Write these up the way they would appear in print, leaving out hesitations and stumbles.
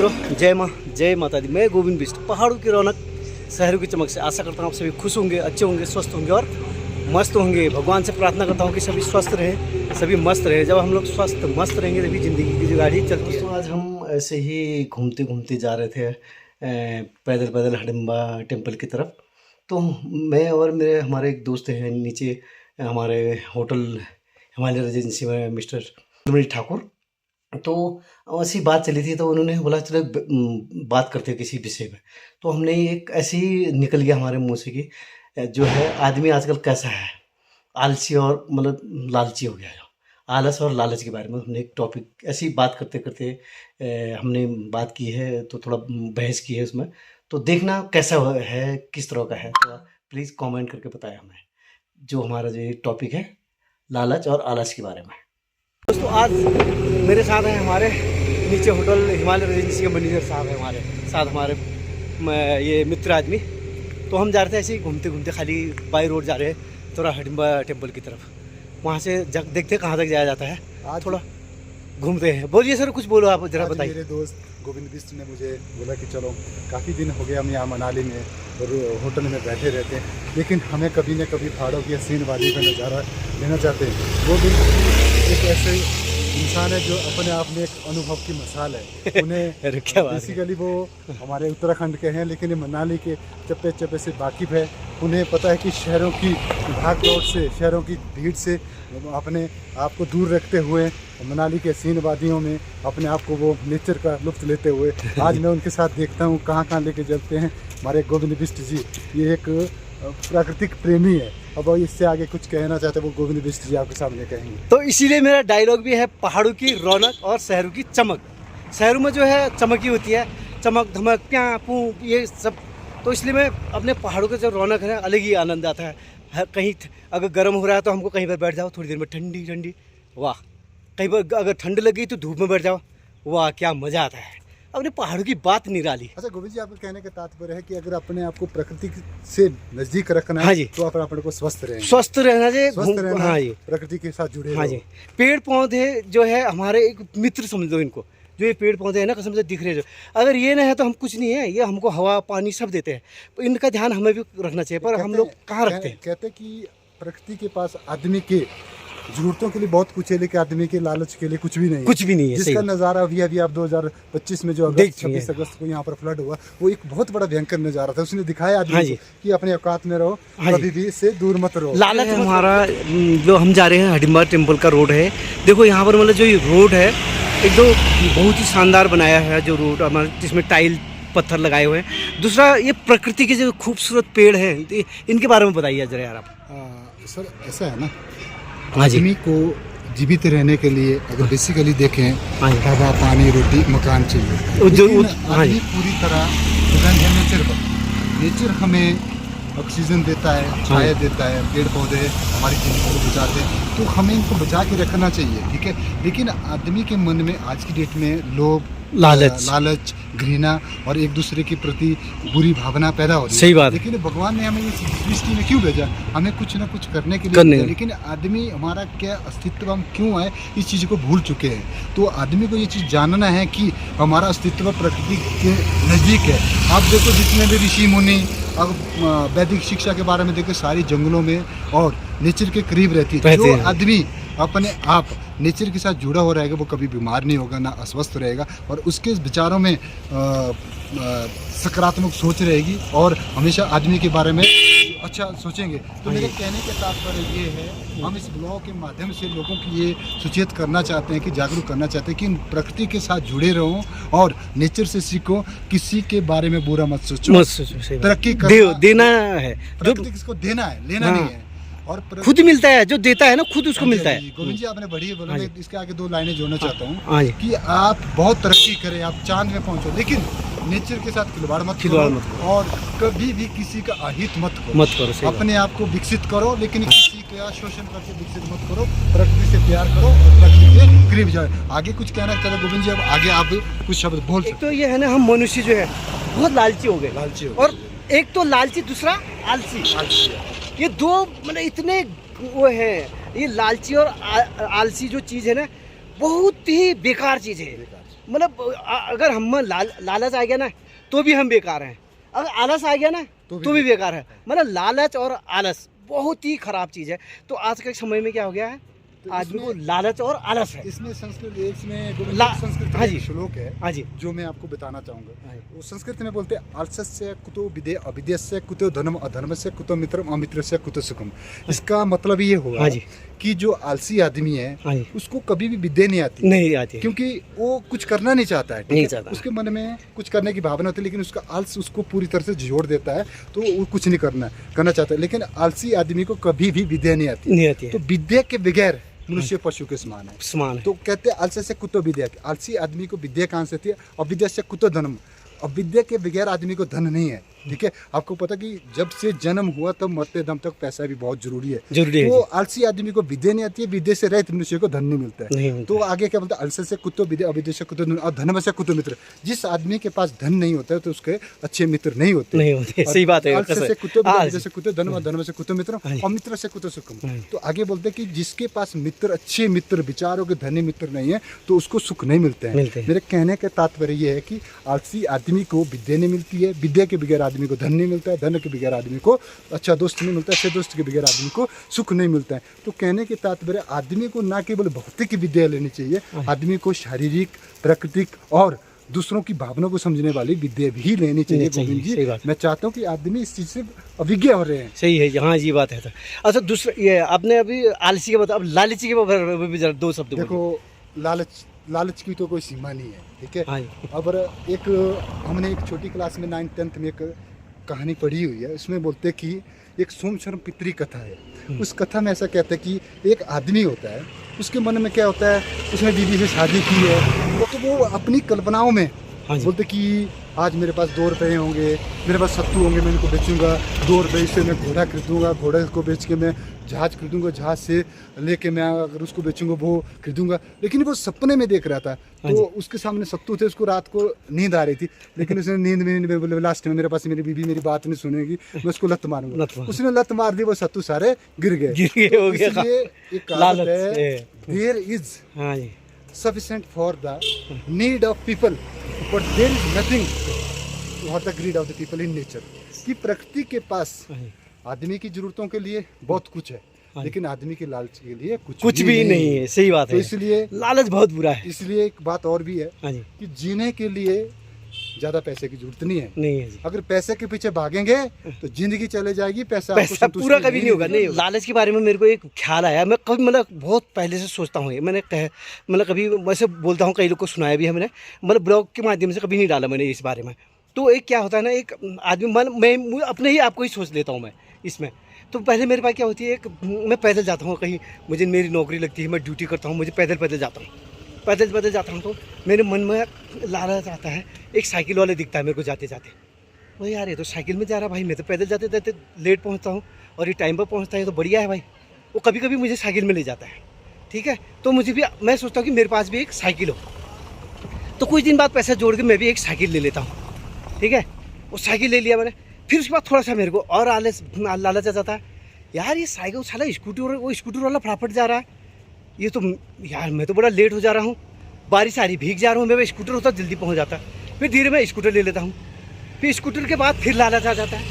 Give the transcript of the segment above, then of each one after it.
मित्रों, जय माँ जय माता दी। मैं गोविंद बिष्ट। पहाड़ों की रौनक, शहरों की चमक से आशा करता हूँ आप सभी खुश होंगे, अच्छे होंगे, स्वस्थ होंगे और मस्त होंगे। भगवान से प्रार्थना करता हूँ कि सभी स्वस्थ रहें, सभी मस्त रहें। जब हम लोग स्वस्थ मस्त रहेंगे तभी ज़िंदगी की जो गाड़ी चलती है। तो आज हम ऐसे ही घूमते घूमते जा रहे थे पैदल पैदल हडिम्बा टेम्पल की तरफ। तो मैं और हमारे एक दोस्त हैं नीचे हमारे होटल हिमालय रेजेंसी में मिस्टर ठाकुर। तो ऐसी बात चली थी तो उन्होंने बोला चलो बात करते हैं किसी विषय में। तो हमने एक ऐसे ही निकल गया हमारे मुंह से कि जो है आदमी आजकल कैसा है, आलसी और मतलब लालची हो गया है। आलस और लालच के बारे में हमने एक टॉपिक ऐसी बात करते करते हमने बात की है, तो थोड़ा बहस की है उसमें। तो देखना कैसा है, किस तरह का है, तो प्लीज़ कमेंट करके बताएं हमें जो हमारा जो ये टॉपिक है लालच और आलस के बारे में। दोस्तों आज मेरे साथ हैं हमारे नीचे होटल हिमालय रेजेंसी के मैनेजर साहब हैं हमारे साथ, हमारे ये मित्र आदमी। तो हम जा रहे थे ऐसे ही घूमते घूमते खाली बाई रोड जा रहे हैं थोड़ा हडिम्बा टेम्पल की तरफ। वहाँ से देखते कहाँ तक जाया जाता है, आज थोड़ा घूमते हैं। बोलिए सर, कुछ बोलो आप, जरा बताइए। मेरे दोस्त गोविंद बिष्ट ने मुझे बोला कि चलो काफ़ी दिन हो गए हम यहाँ मनाली में और होटल में बैठे रहते हैं, लेकिन हमें कभी न कभी पहाड़ों की हसीन वादी का नज़ारा लेना चाहते हैं। वो भी एक ऐसे इंसान है जो अपने आप में एक अनुभव की मिसाल है। उन्हें बेसिकली वो हमारे उत्तराखंड के हैं, लेकिन मनाली के चप्पे चप्पे से वाकिफ़ है। उन्हें पता है कि शहरों की भागदौड़ से, शहरों की भीड़ से अपने आप को दूर रखते हुए मनाली के हसीन वादियों में अपने आप को वो नेचर का लुत्फ़ लेते हुए आज मैं उनके साथ देखता हूँ कहाँ कहाँ लेके चलते हैं हमारे गोविंद बिष्ट जी। ये एक प्राकृतिक प्रेमी है। अब इससे आगे कुछ कहना चाहते हैं वो गोविंद बिष्ट जी आपके सामने कहेंगे। तो इसीलिए मेरा डायलॉग भी है पहाड़ों की रौनक और शहरों की चमक। शहरों में जो है चमक ही होती है, चमक धमक प्या पू ये सब। तो इसलिए मैं अपने पहाड़ों का जो रौनक है अलग ही आनंद आता है। कहीं अगर गर्म हो रहा है तो हमको कहीं पर बैठ जाओ, थोड़ी देर में ठंडी ठंडी, वाह। कहीं पर अगर ठंड लग गई तो धूप में बैठ जाओ, वाह क्या मज़ा आता है। अपने पहाड़ों की बात निराली। अच्छा गोविंद जी, आपके कहने का तात्पर्य है कि अगर अपने आप को प्रकृति से नजदीक रखना हाँ है जी, तो आप अपने को स्वस्थ रहें, स्वस्थ रहना चाहिए, स्वस्थ रहना, हाँ जी, प्रकृति के साथ जुड़े हाँ जी। पेड़ पौधे जो है हमारे एक मित्र समझ लो इनको। जो ये पेड़ पौधे हैं ना, कसम से दिख रहे जो, अगर ये ना है तो हम कुछ नहीं है। ये हमको हवा पानी सब देते हैं, तो इनका ध्यान हमें भी रखना चाहिए। पर हम लोग कहाँ रखते हैं। कहते हैं कि प्रकृति के पास आदमी के जरूरतों के लिए बहुत कुछ है, लेकिन आदमी के लालच के लिए कुछ भी नहीं है। कुछ भी नहीं है। जिसका नज़ारा अभी आप 2025 में जो 26 अगस्त को यहाँ पर फ्लड हुआ, वो एक बहुत बड़ा भयंकर नज़ारा था। उसने दिखाया आदमी को कि अपने औकात में रहो, कभी भी इससे दूर मत रहो। लालच हमारा जो हम जा रहे हैं हडिम्बा टेम्पल का रोड है। देखो यहाँ पर मतलब जो ये रोड है एक तो बहुत ही शानदार बनाया है जो रोड हमारा, जिसमें टाइल पत्थर लगाए हुए हैं। दूसरा ये प्रकृति के जो खूबसूरत पेड़ हैं इनके बारे में बताइए जरा यार आप। सर ऐसा है ना, आदमी को जीवित रहने के लिए अगर बेसिकली देखें हवा पानी रोटी मकान चाहिए। आदमी पूरी तरह डिपेंड है नेचर पर। नेचर हमें ऑक्सीजन देता है, छाया देता है, पेड़ पौधे हमारी जिंदगी को बचाते हैं, तो हमें इनको बचा के रखना चाहिए, ठीक है। लेकिन आदमी के मन में आज की डेट में लोभ, लालच, घृणा और एक दूसरे के प्रति बुरी भावना पैदा हो रही है। सही बात। लेकिन भगवान ने हमें इस सृष्टि में क्यों भेजा? हमें कुछ ना कुछ करने के लिए। लेकिन आदमी हमारा क्या अस्तित्व, हम क्यों है इस चीज़ को भूल चुके हैं। तो आदमी को ये चीज़ जानना है कि हमारा अस्तित्व प्रकृति के नज़दीक है। आप देखो जितने भी ऋषि मुनि अब वैदिक शिक्षा के बारे में देखो, सारी जंगलों में और नेचर के करीब रहती है। जो आदमी अपने आप नेचर के साथ जुड़ा हो रहेगा वो कभी बीमार नहीं होगा, ना अस्वस्थ रहेगा, और उसके विचारों में सकारात्मक सोच रहेगी और हमेशा आदमी के बारे में अच्छा सोचेंगे। तो मेरे कहने का तात्पर्य ये है, हम इस ब्लॉग के माध्यम से लोगों की ये सूचित करना चाहते हैं कि जागरूक करना चाहते हैं कि प्रकृति के साथ जुड़े रहो और नेचर से सीखो। किसी के बारे में बुरा मत सोचो, तरक्की देना है, प्रकृति किसको देना है, लेना नहीं है। और खुद मिलता है, जो देता है ना खुद उसको मिलता है। गोविंद जी आपने बढ़िया बोला। मैं इसके आगे 2 लाइनें जोड़ना चाहता हूँ कि आप बहुत तरक्की करें, आप चांद में पहुंचो, लेकिन नेचर के साथ खिलवाड़ मत करो और कभी भी किसी का अहित मत करो। अपने आप को विकसित करो, लेकिन किसी का शोषण करके विकसित मत करो। प्रकृति से प्यार करो और प्रकृति के करीब जाओ। आगे कुछ कहना चाहते हैं गोविंद जी? अब आगे आप कुछ शब्द बोल सकते। तो ये है ना, हम मनुष्य जो है बहुत लालची हो गए, और एक तो लालची, दूसरा आलसी। ये दो मतलब इतने वो है, ये लालची और आलसी जो चीज़ है ना बहुत ही बेकार चीज़ है। मतलब अगर हम लालच आ गया ना तो भी हम बेकार हैं, अगर आलस आ गया ना तो भी बेकार है। मतलब लालच और आलस बहुत ही खराब चीज़ है। तो आज के समय में क्या हो गया है, तो आदमी को लालच और आलस है। इसमें संस्कृत इसमें संस्कृत हाँ में जी, एक श्लोक है हाँ जी, जो मैं आपको बताना चाहूँगा। हाँ जी, वो संस्कृत में बोलते हैं आलस्य कुतो विदे अविद्यस्य कुतो धनम अधर्मस्य कुतो मित्रम अमित्रस्य कुतो सुखम। इसका मतलब ये होगा हाँ जी, कि जो आलसी आदमी है हाँ जी, उसको कभी भी विद्या नहीं आती, नहीं आती है, क्योंकि वो कुछ करना नहीं चाहता है, ठीक नहीं है? चाहता। उसके मन में कुछ करने की भावना होती है, लेकिन उसका आलस उसको पूरी तरह से जोड़ देता है, तो वो कुछ नहीं करना चाहता है। लेकिन आलसी आदमी को कभी भी विद्या नहीं आती, नहीं आती है, तो विद्या के बगैर मनुष्य पशु के समान है। समान है। तो कहते हैं आलस्य से कुतो विद्या, आलसी आदमी को विद्या कहाँ से आती है? अविद्या से कुतो धनम, अविद्या के बगैर आदमी को धन नहीं है, ठीक है? आपको पता कि जब से जन्म हुआ तब मरते दम तक पैसा भी बहुत जरूरी है। तो आलसी आदमी को विद्या नहीं आती है, विद्या से रहित मनुष्य को धन नहीं मिलता है। तो आगे क्या बोलता है? आलस्य से कुतो विद्या अविद्या से कुतो धन और धनम से कुतो मित्र। जिस आदमी के पास धन नहीं होता है तो उसके अच्छे मित्र नहीं होते। सही बात है। आलस्य से कुतो विद्या अविद्या से कुतो धनम और धनम से कुतो मित्र और मित्र से कुतो सुखम। तो आगे बोलते हैं कि जिसके पास मित्र, अच्छे मित्र, विचारों के धनी मित्र नहीं है तो उसको सुख नहीं मिलता है। मेरे कहने का तात्पर्य ये है कि आलसी आदमी को विद्या नहीं मिलती है, विद्या के बगैर आदमी को धन नहीं मिलता है, धन के बगैर आदमी को अच्छा दोस्त नहीं मिलता है, अच्छे दोस्त के बगैर आदमी को सुख नहीं मिलता है। तो कहने के तात्पर्य आदमी को ना केवल भौतिक विद्या लेनी चाहिए, आदमी को शारीरिक, प्राकृतिक और दूसरों की भावनाओं को समझने वाली विद्या भी लेनी चाहिए। गोविंद जी, मैं चाहता हूँ कि आदमी इस चीज से अभिज्ञ हो रहे हैं। सही है, हाँ जी, बात है। अच्छा, दूसरा ये आपने अभी आलसी के बताया, अब लालची के बारे में जरा दो शब्द देखो, लालच की तो कोई सीमा नहीं है, ठीक है? हाँ। अब एक हमने एक छोटी क्लास में 9th 10th में एक कहानी पढ़ी हुई है, उसमें बोलते हैं कि एक सोमशर्म पितरी कथा है। उस कथा में ऐसा कहते हैं कि एक आदमी होता है, उसके मन में क्या होता है, उसने बीवी से शादी की है, तो वो अपनी कल्पनाओं में बोलते कि आज मेरे पास 2 रुपये होंगे, मेरे पास सत्तू होंगे, मैं इनको बेचूंगा, 2 रुपये से मैं घोड़ा खरीदूंगा, घोड़े को बेच के मैं जहाज खरीदूंगा, जहाज से लेके मैं अगर उसको बेचूंगा वो खरीदूंगा। लेकिन वो सपने में देख रहा था, तो उसके सामने सत्तू थे, उसको रात को नींद आ रही थी, लेकिन उसने नींद में बोले लास्ट में मेरे पास मेरी बीवी मेरी बात नहीं सुनेगी, मैं उसको लत मारूंगा। उसने लत मार दी, वो सत्तू सारे गिर गए। इसलिए एक कहावत है, there is sufficient for the need of people but there is nothing for the greed of the people in nature। कि प्रकृति के पास आदमी की जरूरतों के लिए बहुत कुछ है, लेकिन आदमी के लालच के लिए कुछ भी नहीं है। सही बात है। तो इसलिए लालच बहुत बुरा है। इसलिए एक बात और भी है कि जीने के लिए ज्यादा पैसे की जरूरत नहीं है जी। अगर पैसे के पीछे भागेंगे तो जिंदगी चले जाएगी, पैसा पूरा कभी नहीं होगा। नहीं, लालच के बारे में मेरे को एक ख्याल आया, मैं कभी मतलब बहुत पहले से सोचता हूँ, मैंने मतलब कभी वैसे बोलता हूँ, कई लोग को सुनाया भी है मैंने, मतलब ब्लॉग के माध्यम से कभी नहीं डाला मैंने इस बारे में। तो एक क्या होता है ना, एक आदमी मैं अपने ही आपको ही सोच लेता हूँ मैं इसमें। तो पहले मेरे पास क्या होती है, एक मैं पैदल जाता हूँ कहीं, मुझे मेरी नौकरी लगती है, मैं ड्यूटी करता हूँ, मुझे पैदल जाता हूँ, पैदल जाता हूँ, तो मेरे मन में लालच आता है, एक साइकिल वाले दिखता है मेरे को जाते जाते, वो यार ये तो साइकिल में जा रहा है भाई, मैं तो पैदल जाते जाते लेट पहुँचता हूँ और ये टाइम पर पहुँचता है, तो बढ़िया है भाई। वो कभी कभी मुझे साइकिल में ले जाता है, ठीक है? तो मुझे भी, मैं सोचता हूँ कि मेरे पास भी एक साइकिल हो, तो कुछ दिन बाद पैसा जोड़ के मैं भी एक साइकिल ले लेता हूँ, ठीक है? वो साइकिल ले लिया मैंने, फिर उसके बाद थोड़ा सा मेरे को और लालच आ जाता है, यार ये साइकिल साला वो स्कूटर वाला फटाफट जा रहा है, ये तो यार मैं तो बड़ा लेट हो जा रहा हूँ, बारिश आ रही, भीग जा रहा हूँ, मैं स्कूटर होता जल्दी पहुँच जाता। फिर धीरे मैं स्कूटर ले लेता हूँ, फिर स्कूटर के बाद फिर लालच आ जाता है,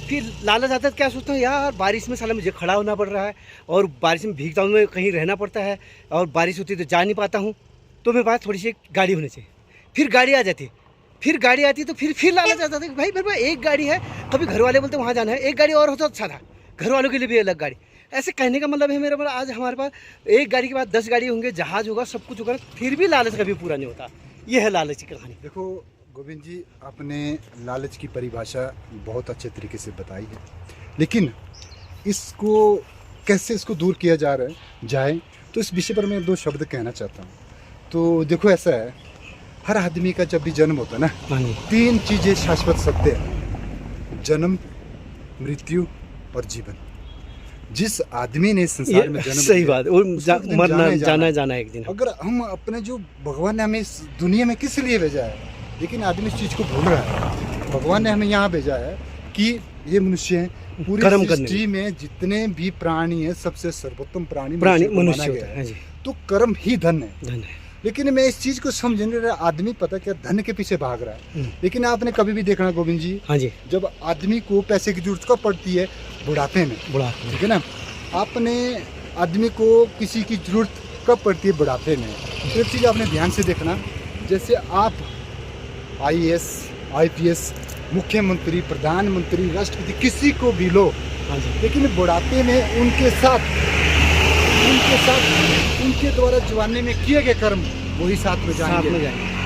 फिर लालच आता है, क्या सोचता हूँ यार बारिश में साला मुझे खड़ा होना पड़ रहा है, और बारिश में भीगता हूँ मैं, कहीं रहना पड़ता है, और बारिश होती है तो जा नहीं पाता हूँ, तो मेरे पास थोड़ी सी गाड़ी होनी चाहिए। फिर गाड़ी आ जाती है, तो फिर लालच आ जाता है, भाई मेरे पास एक गाड़ी है, कभी घर वाले बोलते वहाँ जाना है, एक गाड़ी और हो तो अच्छा था, घर वालों के लिए भी अलग गाड़ी। ऐसे कहने का मतलब है मेरा, आज हमारे पास एक गाड़ी के बाद 10 गाड़ी होंगे, जहाज होगा, सब कुछ होगा, फिर भी लालच कभी पूरा नहीं होता। ये है लालच की कहानी। देखो गोविंद जी, आपने लालच की परिभाषा बहुत अच्छे तरीके से बताई है, लेकिन इसको कैसे इसको दूर किया जाए, तो इस विषय पर मैं 2 शब्द कहना चाहता हूँ। तो देखो ऐसा है, हर आदमी का जब भी जन्म होता है ना, 3 चीज़ें शाश्वत सत्य है, जन्म, मृत्यु और जीवन। जिस आदमी ने संसार में जन्म, सही बात, मरना जाना एक दिन। अगर हम अपने जो भगवान ने हमें इस दुनिया में किस लिए भेजा है, लेकिन आदमी इस चीज़ को भूल रहा है। भगवान ने हमें यहाँ भेजा है कि ये मनुष्य है, पूरी सृष्टि में जितने भी प्राणी हैं सबसे सर्वोत्तम प्राणी मनुष्य होता है। तो कर्म ही धन है। लेकिन मैं इस चीज़ को समझ नहीं रहा, आदमी पता क्या धन के पीछे भाग रहा है। लेकिन आपने कभी भी देखना गोविंद जी, हाँ जी, जब आदमी को पैसे की जरूरत कब पड़ती है? बुढ़ापे में। बुढ़ापे में। ठीक है ना। आपने आदमी को किसी की जरूरत कब पड़ती है? बुढ़ापे में। तो एक चीज़ आपने ध्यान से देखना, जैसे आप IAS IPS मुख्यमंत्री, प्रधानमंत्री, राष्ट्रपति किसी को भी लो, हाँ जी, लेकिन बुढ़ापे में उनके साथ उनके द्वारा जवानी में किए गए कर्म वही साथ में जाएंगे।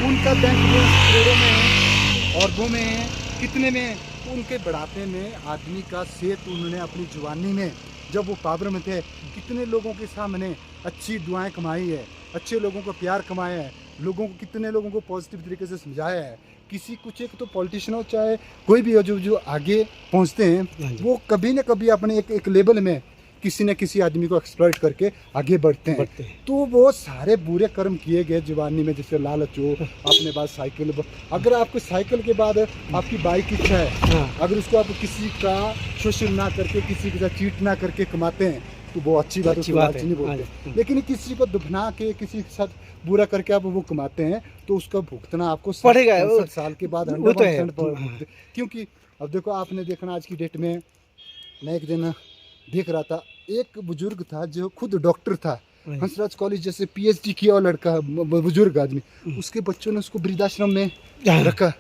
उनका बैंक बैलेंस करोड़ों में है, अरबों में है, कितने में? उनके बुढ़ापे में आदमी का सेहत उन्होंने अपनी जवानी में जब वो पावर में थे कितने लोगों के सामने अच्छी दुआएं कमाई है, अच्छे लोगों को प्यार कमाया है, लोगों को कितने लोगों को पॉजिटिव तरीके से समझाया है। किसी कुछ एक तो पॉलिटिशियन हो चाहे कोई भी हो, जो आगे पहुंचते हैं वो कभी न कभी अपने एक लेवल में किसी न किसी आदमी को एक्सप्लॉइट करके आगे बढ़ते हैं। तो वो सारे बुरे कर्म किए गए जवानी में, जैसे लालच हो, अपने पास साइकिल, अगर आपको साइकिल के बाद आपकी बाइक की इच्छा है, अगर उसको आप किसी का शोषण ना करके, किसी के साथ चीट ना करके कमाते हैं तो वो अच्छी बात है, नहीं बोलते। लेकिन किसी को दुखना के, किसी के साथ बुरा करके आप वो कमाते हैं तो उसका भुगतना आपको पड़ेगा 65 साल के बाद 100%। क्योंकि अब देखो, आपने देखना आज की डेट में, मैं एक दिन देख रहा था, एक बुजुर्ग था जो खुद डॉक्टर था, हंसराज कॉलेज जैसे PhD किया हुआ लड़का, बुजुर्ग आदमी, उसके बच्चों ने उसको वृद्धाश्रम में रखा।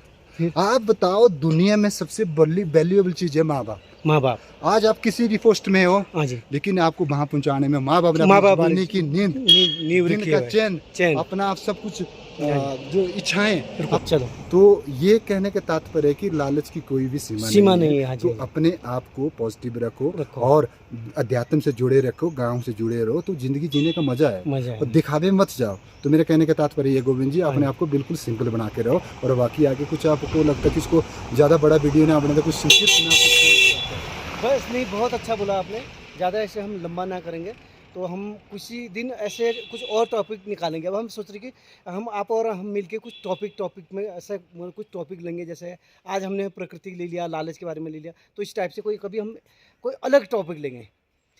आप बताओ, दुनिया में सबसे बड़ी वैल्यूएबल चीज है माँ बाप। आज आप किसी भी पोस्ट में हो, लेकिन आपको वहां पहुंचाने में माँ बाप ने की नींद का चैन, अपना आप सब कुछ जो इच्छाएं आप चलो। तो ये कहने का तात्पर्य है कि लालच की कोई भी सीमा नहीं है। तो अपने आप को पॉजिटिव रखो और अध्यात्म से जुड़े रखो, गांव से जुड़े रहो, तो जिंदगी जीने का मजा है। और दिखावे मत जाओ। तो मेरे कहने का तात्पर्य ये गोविंद जी, अपने आप को बिल्कुल सिंपल बना के रहो। और बाकी आगे कुछ आपको लगता है कि इसको ज़्यादा बड़ा वीडियो ना बना, कुछ संक्षिप्त ना, बस नहीं, बहुत अच्छा बोला आपने। ज़्यादा ऐसे हम लंबा ना करेंगे, तो हम किसी दिन ऐसे कुछ और टॉपिक निकालेंगे। अब हम सोच रहे कि हम आप और हम मिलके कुछ टॉपिक में ऐसा कुछ टॉपिक लेंगे। जैसे आज हमने प्रकृति ले लिया, लालच के बारे में ले लिया, तो इस टाइप से कभी हम कोई अलग टॉपिक लेंगे,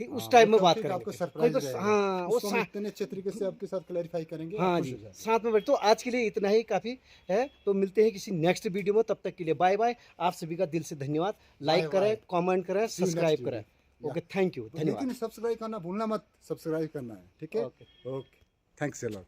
ठीक, उस टाइम में बात करेंगे। आपको सरप्राइज रहेगा। हाँ, वो इतने अच्छे तरीके से आपके साथ क्लैरिफाई करेंगे। हाँ जी, साथ में बैठ। तो आज के लिए इतना ही काफ़ी है। तो मिलते हैं किसी नेक्स्ट वीडियो में, तब तक के लिए बाय बाय। आप सभी का दिल से धन्यवाद। लाइक करें, कमेंट करें, सब्सक्राइब करें। ओके, थैंक यू, धन्यवाद। लेकिन सब्सक्राइब करना भूलना मत, सब्सक्राइब करना है, ठीक है? Okay, thanks a lot.